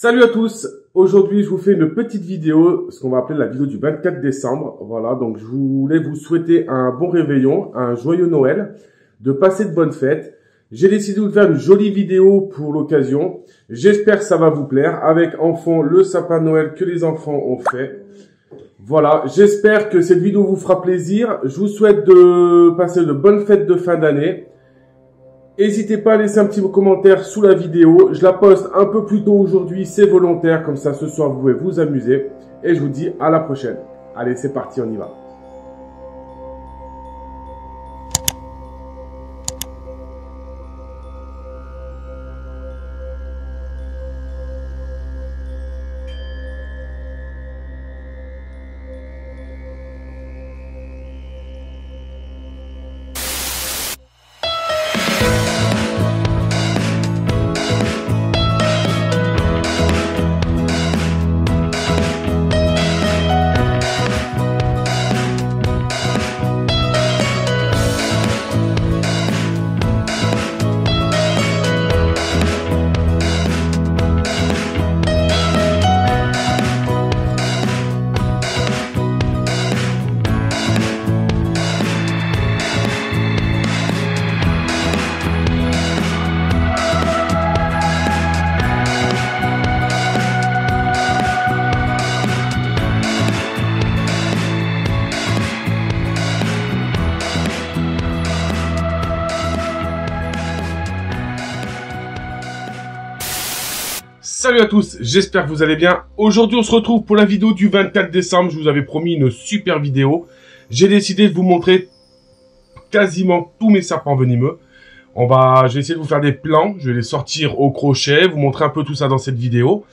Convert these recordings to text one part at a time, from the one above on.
Salut à tous, aujourd'hui je vous fais une petite vidéo, ce qu'on va appeler la vidéo du 24 décembre. Voilà, donc je voulais vous souhaiter un bon réveillon, un joyeux Noël, de passer de bonnes fêtes. J'ai décidé de vous faire une jolie vidéo pour l'occasion. J'espère que ça va vous plaire, avec en fond le sapin de Noël que les enfants ont fait. Voilà, j'espère que cette vidéo vous fera plaisir. Je vous souhaite de passer de bonnes fêtes de fin d'année. N'hésitez pas à laisser un petit commentaire sous la vidéo. Je la poste un peu plus tôt aujourd'hui, c'est volontaire. Comme ça, ce soir, vous pouvez vous amuser. Et je vous dis à la prochaine. Allez, c'est parti, on y va. Salut à tous, j'espère que vous allez bien. Aujourd'hui, on se retrouve pour la vidéo du 24 décembre. Je vous avais promis une super vidéo. J'ai décidé de vous montrer quasiment tous mes serpents venimeux. Je vais essayer de vous faire des plans. Je vais les sortir au crochet, vous montrer un peu tout ça dans cette vidéo.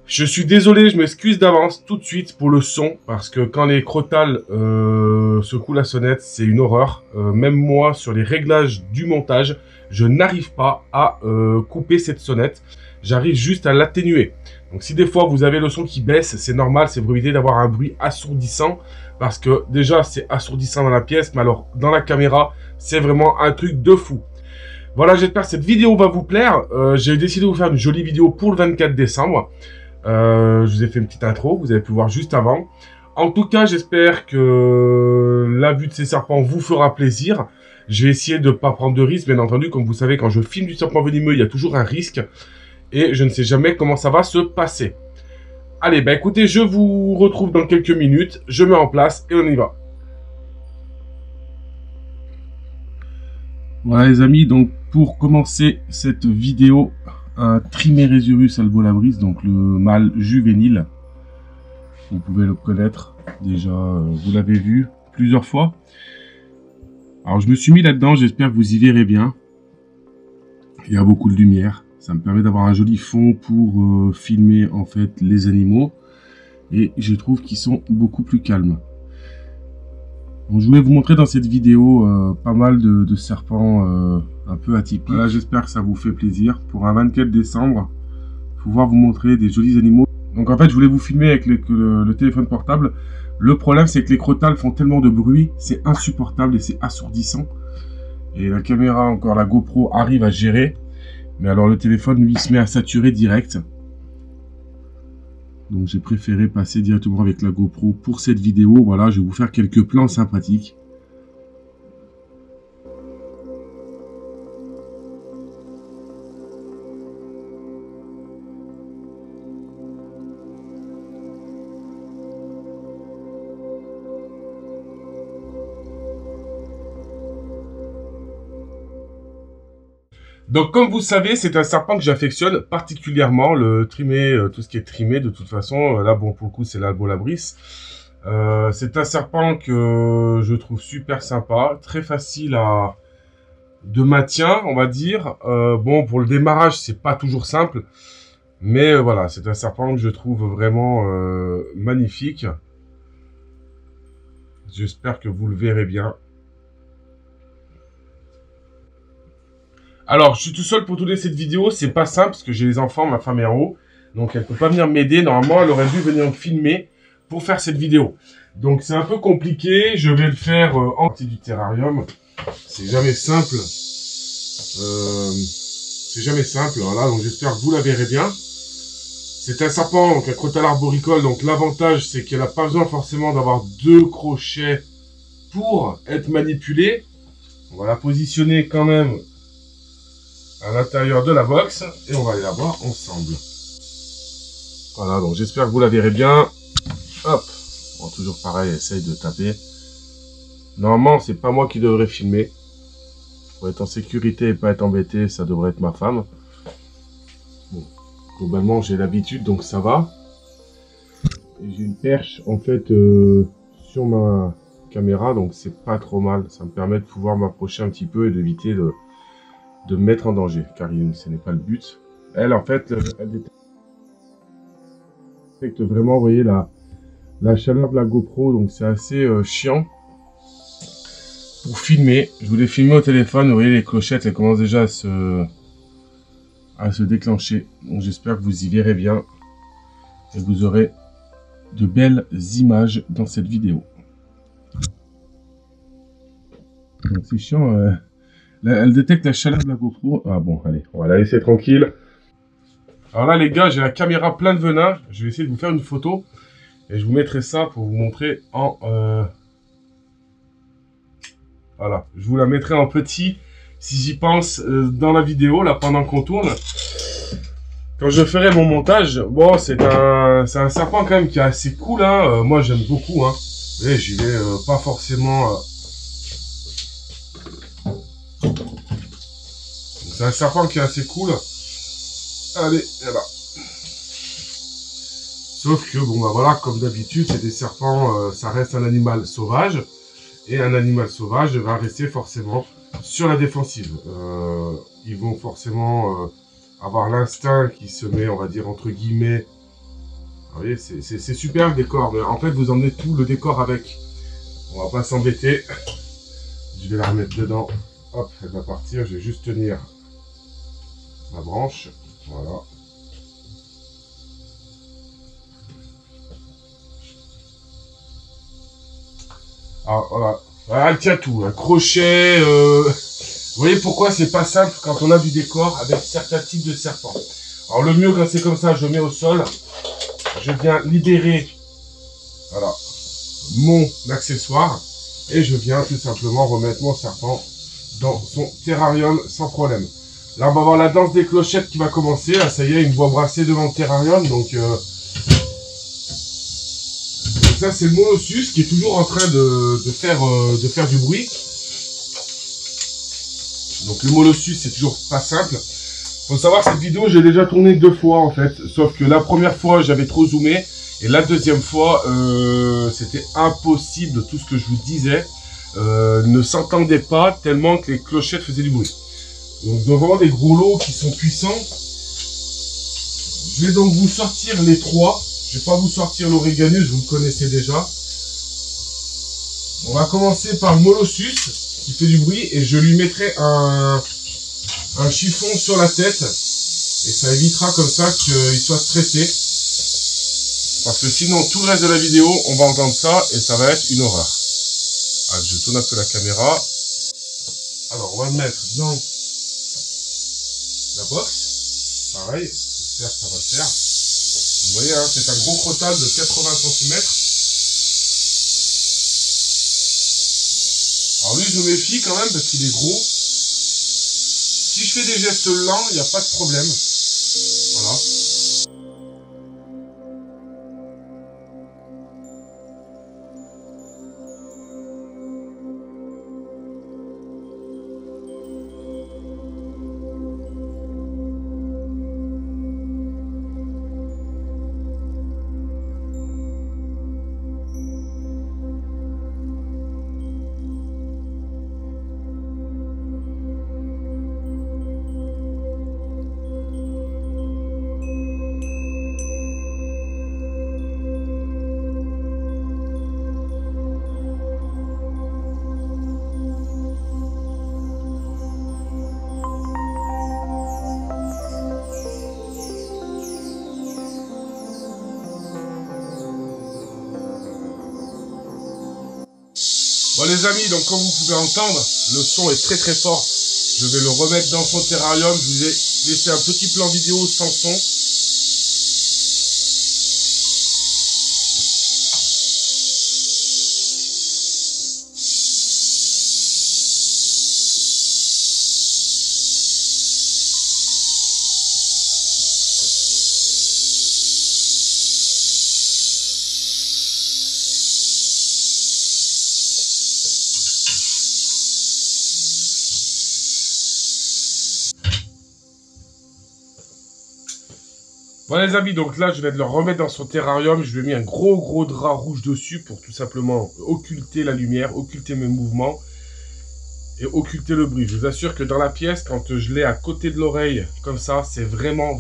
Je suis désolé, je m'excuse d'avance tout de suite pour le son. Parce que quand les crotales secouent la sonnette, c'est une horreur. Même moi, sur les réglages du montage, je n'arrive pas à couper cette sonnette. J'arrive juste à l'atténuer. Donc si des fois vous avez le son qui baisse, c'est normal, c'est pour éviter d'avoir un bruit assourdissant. Parce que déjà c'est assourdissant dans la pièce, mais alors dans la caméra, c'est vraiment un truc de fou. Voilà, j'espère que cette vidéo va vous plaire. J'ai décidé de vous faire une jolie vidéo pour le 24 décembre. Je vous ai fait une petite intro, vous avez pu voir juste avant. En tout cas, j'espère que la vue de ces serpents vous fera plaisir. Je vais essayer de ne pas prendre de risques, bien entendu. Comme vous savez, quand je filme du serpent venimeux, il y a toujours un risque. Et je ne sais jamais comment ça va se passer. Allez, bah écoutez, je vous retrouve dans quelques minutes. Je mets en place et on y va. Voilà les amis, donc pour commencer cette vidéo, un Trimeresurus albolabris, donc le mâle juvénile. Vous pouvez le connaître, déjà vous l'avez vu plusieurs fois. Alors je me suis mis là-dedans, j'espère que vous y verrez bien. Il y a beaucoup de lumière. Ça me permet d'avoir un joli fond pour filmer en fait les animaux. Et je trouve qu'ils sont beaucoup plus calmes. Donc, je voulais vous montrer dans cette vidéo pas mal de serpents un peu atypiques. Voilà, j'espère que ça vous fait plaisir. Pour un 24 décembre, pouvoir vous montrer des jolis animaux. Donc en fait, je voulais vous filmer avec le téléphone portable. Le problème, c'est que les crotales font tellement de bruit, c'est insupportable et c'est assourdissant. Et la caméra, encore la GoPro, arrive à gérer. Mais alors le téléphone, lui, se met à saturer direct. Donc j'ai préféré passer directement avec la GoPro pour cette vidéo. Voilà, je vais vous faire quelques plans sympathiques. Donc comme vous savez, c'est un serpent que j'affectionne particulièrement, le trimé, tout ce qui est trimé de toute façon. Là bon pour le coup c'est l'albolabris. C'est un serpent que je trouve super sympa, très facile de maintien on va dire. Bon pour le démarrage c'est pas toujours simple, mais voilà c'est un serpent que je trouve vraiment magnifique. J'espère que vous le verrez bien. Alors, je suis tout seul pour tourner cette vidéo. C'est pas simple parce que j'ai les enfants, ma femme est en haut. Donc, elle peut pas venir m'aider. Normalement, elle aurait dû venir me filmer pour faire cette vidéo. Donc, c'est un peu compliqué. Je vais le faire en partie du terrarium. C'est jamais simple. C'est jamais simple. Voilà, donc j'espère que vous la verrez bien. C'est un serpent, donc un crotale arboricole. Donc l'avantage, c'est qu'elle n'a pas besoin forcément d'avoir 2 crochets pour être manipulée. On va la positionner quand même à l'intérieur de la box et on va aller la voir ensemble. Voilà, donc j'espère que vous la verrez bien. Hop, bon, toujours pareil, essaye de taper. Normalement, c'est pas moi qui devrais filmer. Pour être en sécurité et pas être embêté, ça devrait être ma femme. Bon, globalement, j'ai l'habitude, donc ça va. J'ai une perche, en fait, sur ma caméra, donc c'est pas trop mal. Ça me permet de pouvoir m'approcher un petit peu et d'éviter de me mettre en danger, car ce n'est pas le but. Elle, en fait, elle détecte vraiment, vous voyez, la chaleur de la GoPro, donc c'est assez chiant. Pour filmer, je voulais filmer au téléphone, vous voyez les clochettes, elles commencent déjà à se déclencher. Donc j'espère que vous y verrez bien et que vous aurez de belles images dans cette vidéo. Donc c'est chiant, elle détecte la chaleur de la GoPro. Ah bon, allez, on va la laisser tranquille. Alors là les gars, j'ai la caméra plein de venin, je vais essayer de vous faire une photo et je vous mettrai ça pour vous montrer en... Voilà, je vous la mettrai en petit, si j'y pense, dans la vidéo, là, pendant qu'on tourne. Quand je ferai mon montage, bon, c'est un serpent quand même qui est assez cool, hein. Moi, j'aime beaucoup, hein. Vous voyez, j'y vais pas forcément... C'est un serpent qui est assez cool. Allez, là. Sauf que, bon, bah voilà, comme d'habitude, c'est des serpents, ça reste un animal sauvage. Et un animal sauvage va rester forcément sur la défensive. Ils vont forcément avoir l'instinct qui se met, on va dire, entre guillemets. Vous voyez, c'est super le décor, mais en fait, vous emmenez tout le décor avec. On va pas s'embêter. Je vais la remettre dedans. Hop, elle va partir. Je vais juste tenir la branche. Voilà. Ah, voilà. Voilà, elle tient tout. Un crochet. Vous voyez pourquoi c'est pas simple quand on a du décor avec certains types de serpents. Alors le mieux quand c'est comme ça, je mets au sol. Je viens libérer, voilà, mon accessoire. Et je viens tout simplement remettre mon serpent dans son terrarium sans problème. Là on va voir la danse des clochettes qui va commencer. Là ça y est, il me voit brasser devant le terrarium. Donc ça c'est le molossus qui est toujours en train de faire du bruit. Donc le molossus c'est toujours pas simple. Faut savoir cette vidéo j'ai déjà tourné 2 fois en fait. Sauf que la première fois j'avais trop zoomé. Et la deuxième fois c'était impossible. Tout ce que je vous disais ne s'entendait pas tellement que les clochettes faisaient du bruit. Donc vraiment des gros lots qui sont puissants. Je vais donc vous sortir les 3. Je vais pas vous sortir l'Oreganus, vous le connaissez déjà. On va commencer par le molossus qui fait du bruit et je lui mettrai un chiffon sur la tête et ça évitera comme ça qu'il soit stressé. Parce que sinon tout le reste de la vidéo on va entendre ça et ça va être une horreur. Allez, je tourne un peu la caméra. Alors on va le mettre dans la box. Pareil, j'espère que ça va le faire. Vous voyez, hein, c'est un gros crotale de 80 cm. Alors lui, je me méfie quand même parce qu'il est gros. Si je fais des gestes lents, il n'y a pas de problème. Voilà. Bon les amis, donc comme vous pouvez entendre, le son est très très fort. Je vais le remettre dans son terrarium. Je vous ai laissé un petit plan vidéo sans son. Voilà les amis, donc là je vais le remettre dans son terrarium. Je lui ai mis un gros drap rouge dessus pour tout simplement occulter la lumière, occulter mes mouvements et occulter le bruit. Je vous assure que dans la pièce, quand je l'ai à côté de l'oreille, comme ça, c'est vraiment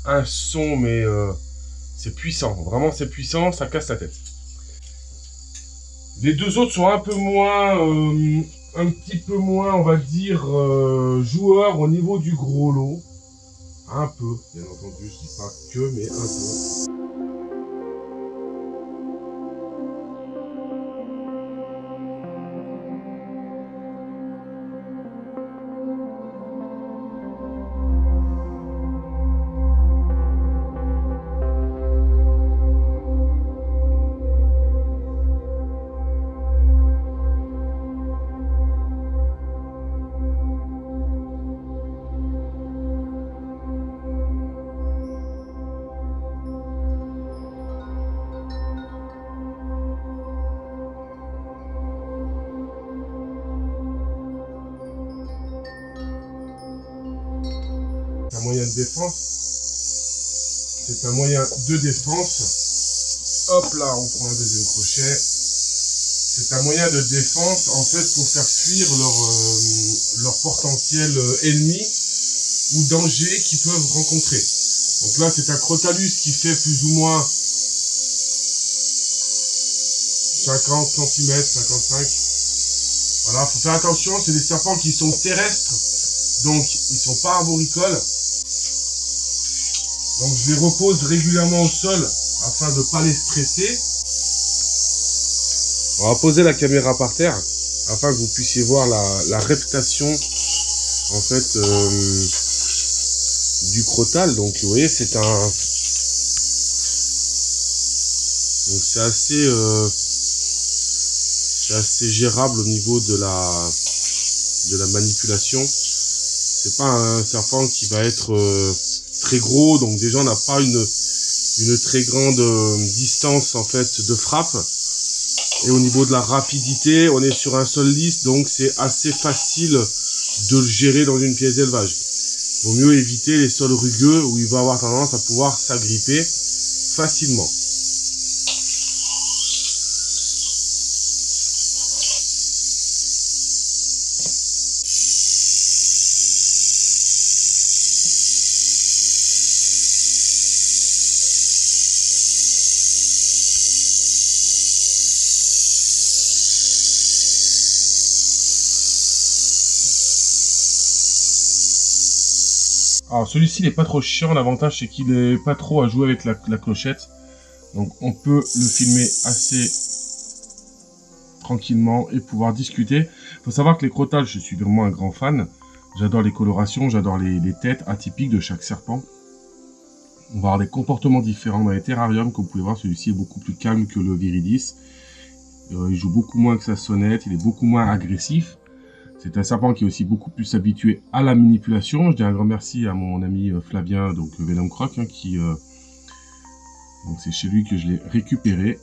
un son, mais c'est puissant. Vraiment c'est puissant, ça casse la tête. Les deux autres sont un peu moins, un petit peu moins, on va dire, joueurs au niveau du gros lot. Un peu, bien entendu, je dis pas que, mais un peu. Un moyen de défense. C'est un moyen de défense. Hop là, on prend un deuxième crochet. C'est un moyen de défense, en fait, pour faire fuir leur potentiel ennemi ou danger qu'ils peuvent rencontrer. Donc là, c'est un Crotalus qui fait plus ou moins 50 cm, 55. Voilà, faut faire attention, c'est des serpents qui sont terrestres, donc ils sont pas arboricoles. Donc je les repose régulièrement au sol afin de ne pas les stresser. On va poser la caméra par terre afin que vous puissiez voir la réputation en fait du crotal. Donc vous voyez, c'est un, donc c'est assez gérable au niveau de la manipulation. C'est pas un serpent qui va être très gros, donc déjà on n'a pas une très grande distance en fait de frappe. Et au niveau de la rapidité, on est sur un sol lisse, donc c'est assez facile de le gérer dans une pièce d'élevage. Vaut mieux éviter les sols rugueux où il va avoir tendance à pouvoir s'agripper facilement. Alors celui-ci n'est pas trop chiant, l'avantage c'est qu'il n'est pas trop à jouer avec la clochette. Donc on peut le filmer assez tranquillement et pouvoir discuter. Il faut savoir que les crotales, je suis vraiment un grand fan. J'adore les colorations, j'adore les têtes atypiques de chaque serpent. On va avoir des comportements différents dans les terrariums. Comme vous pouvez voir, celui-ci est beaucoup plus calme que le Viridis. Il joue beaucoup moins que sa sonnette, il est beaucoup moins agressif. C'est un serpent qui est aussi beaucoup plus habitué à la manipulation. Je dis un grand merci à mon ami Flavien, donc Venom Croc, hein, qui donc c'est chez lui que je l'ai récupéré.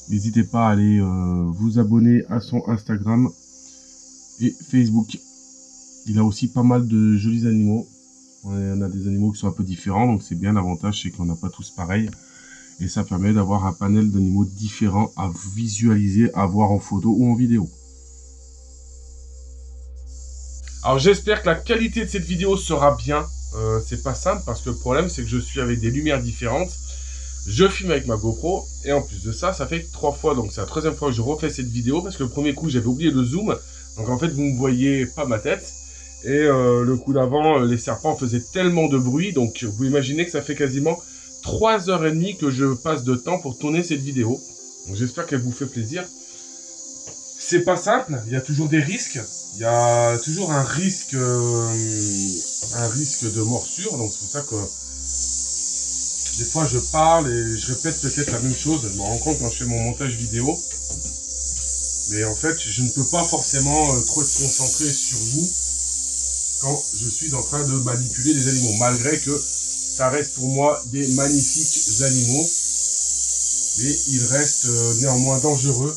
N'hésitez pas à aller vous abonner à son Instagram et Facebook. Il a aussi pas mal de jolis animaux. On a des animaux qui sont un peu différents, donc c'est bien. L'avantage, c'est qu'on n'a pas tous pareil. Et ça permet d'avoir un panel d'animaux différents à visualiser, à voir en photo ou en vidéo. Alors j'espère que la qualité de cette vidéo sera bien. C'est pas simple parce que le problème c'est que je suis avec des lumières différentes. Je filme avec ma GoPro et en plus de ça, ça fait 3 fois. Donc c'est la 3e fois que je refais cette vidéo parce que le premier coup j'avais oublié le zoom. Donc en fait vous ne voyez pas ma tête. Et le coup d'avant, les serpents faisaient tellement de bruit. Donc vous imaginez que ça fait quasiment 3h30 que je passe de temps pour tourner cette vidéo. Donc j'espère qu'elle vous fait plaisir. C'est pas simple, il y a toujours des risques. Il y a toujours un risque de morsure. Donc c'est pour ça que des fois je parle et je répète peut-être la même chose. Je me rends compte quand je fais mon montage vidéo. Mais en fait, je ne peux pas forcément trop être concentré sur vous quand je suis en train de manipuler des animaux. Malgré que ça reste pour moi des magnifiques animaux. Mais ils restent néanmoins dangereux.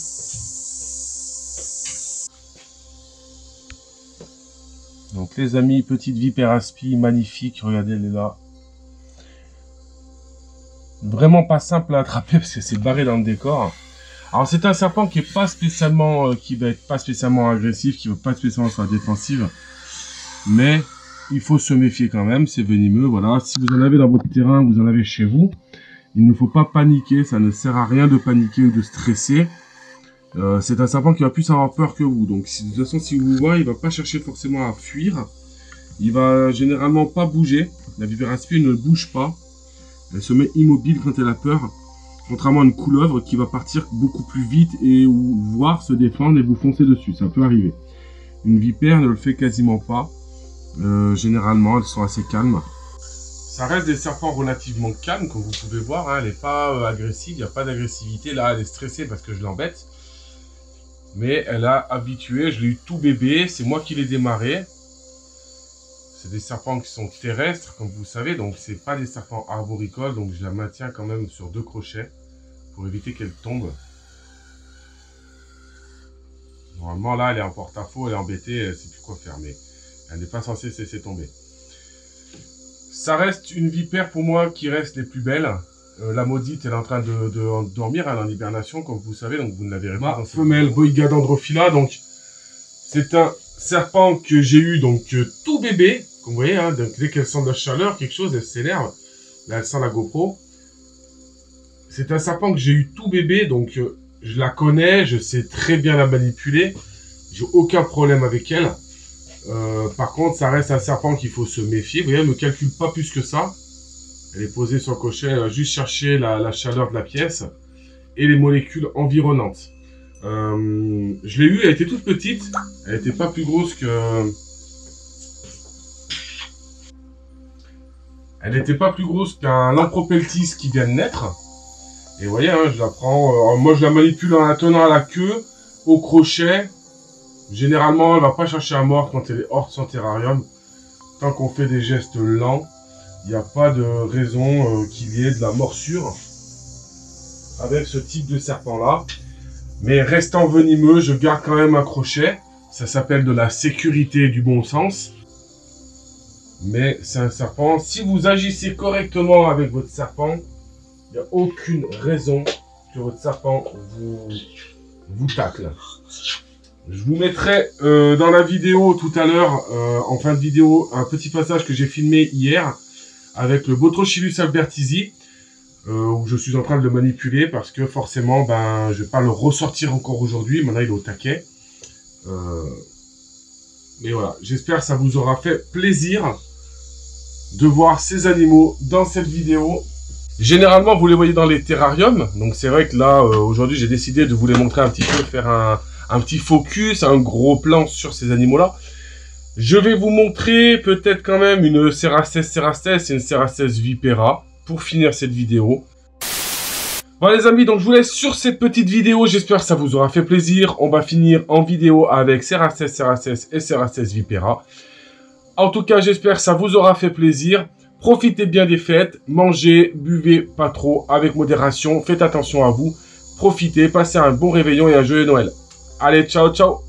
Donc les amis, petite vipère aspi, magnifique, regardez, elle est là. Vraiment pas simple à attraper parce que c'est barré dans le décor. Alors c'est un serpent qui est pas spécialement, qui va être pas spécialement agressif, qui va pas spécialement sur la défensive. Mais il faut se méfier quand même, c'est venimeux, voilà. Si vous en avez dans votre terrain, vous en avez chez vous, il ne faut pas paniquer, ça ne sert à rien de paniquer ou de stresser. C'est un serpent qui va plus avoir peur que vous. Donc de toute façon, si vous voit, il va pas chercher forcément à fuir. Il va généralement pas bouger. La vipère aspi ne bouge pas. Elle se met immobile quand elle a peur. Contrairement à une couleuvre qui va partir beaucoup plus vite et voire se défendre et vous foncer dessus. Ça peut arriver. Une vipère ne le fait quasiment pas. Généralement, elles sont assez calmes. Ça reste des serpents relativement calmes, comme vous pouvez voir. Hein. Elle n'est pas agressive, il n'y a pas d'agressivité. Là, elle est stressée parce que je l'embête. Mais elle a habitué, je l'ai eu tout bébé, c'est moi qui l'ai démarré. C'est des serpents qui sont terrestres, comme vous savez, donc c'est pas des serpents arboricoles, donc je la maintiens quand même sur 2 crochets pour éviter qu'elle tombe. Normalement là, elle est en porte-à-faux, elle est embêtée, elle sait plus quoi faire, mais elle n'est pas censée se laisser tomber. Ça reste une vipère pour moi qui reste les plus belles. La maudite, elle est en train de dormir, elle est en hibernation, comme vous savez, donc vous ne la verrez pas. Femelle Boiga dendrophila, donc c'est un serpent que j'ai eu donc tout bébé, comme vous voyez, hein, donc, dès qu'elle sent de la chaleur, quelque chose, elle s'énerve. Là, elle sent la GoPro. C'est un serpent que j'ai eu tout bébé, donc je la connais, je sais très bien la manipuler. J'ai aucun problème avec elle. Par contre, ça reste un serpent qu'il faut se méfier. Vous voyez, elle ne me calcule pas plus que ça. Elle est posée sur le crochet, elle va juste chercher la chaleur de la pièce et les molécules environnantes. Je l'ai eue, elle était toute petite. Elle n'était pas plus grosse que... Elle n'était pas plus grosse qu'un Lampropeltis qui vient de naître. Et vous voyez, hein, je la prends... moi, je la manipule en la tenant à la queue, au crochet. Généralement, elle ne va pas chercher à mordre quand elle est hors de son terrarium. Tant qu'on fait des gestes lents, il n'y a pas de raison qu'il y ait de la morsure avec ce type de serpent-là. Mais restant venimeux, je garde quand même un crochet. Ça s'appelle de la sécurité et du bon sens. Mais c'est un serpent. Si vous agissez correctement avec votre serpent, il n'y a aucune raison que votre serpent vous tacle. Je vous mettrai dans la vidéo tout à l'heure, en fin de vidéo, un petit passage que j'ai filmé hier avec le Botrochilus albertisi, où je suis en train de le manipuler parce que forcément, ben, je vais pas le ressortir encore aujourd'hui. Maintenant, il est au taquet. Mais voilà, j'espère que ça vous aura fait plaisir de voir ces animaux dans cette vidéo. Généralement, vous les voyez dans les terrariums. Donc, c'est vrai que là, aujourd'hui, j'ai décidé de vous les montrer un petit peu, faire un petit focus, un gros plan sur ces animaux-là. Je vais vous montrer peut-être quand même une Cerastes et une Cerastes vipera pour finir cette vidéo. Voilà les amis, donc je vous laisse sur cette petite vidéo. J'espère que ça vous aura fait plaisir. On va finir en vidéo avec Cerastes et Cerastes vipera. En tout cas, j'espère que ça vous aura fait plaisir. Profitez bien des fêtes. Mangez, buvez pas trop, avec modération. Faites attention à vous. Profitez, passez un bon réveillon et un joyeux Noël. Allez, ciao, ciao!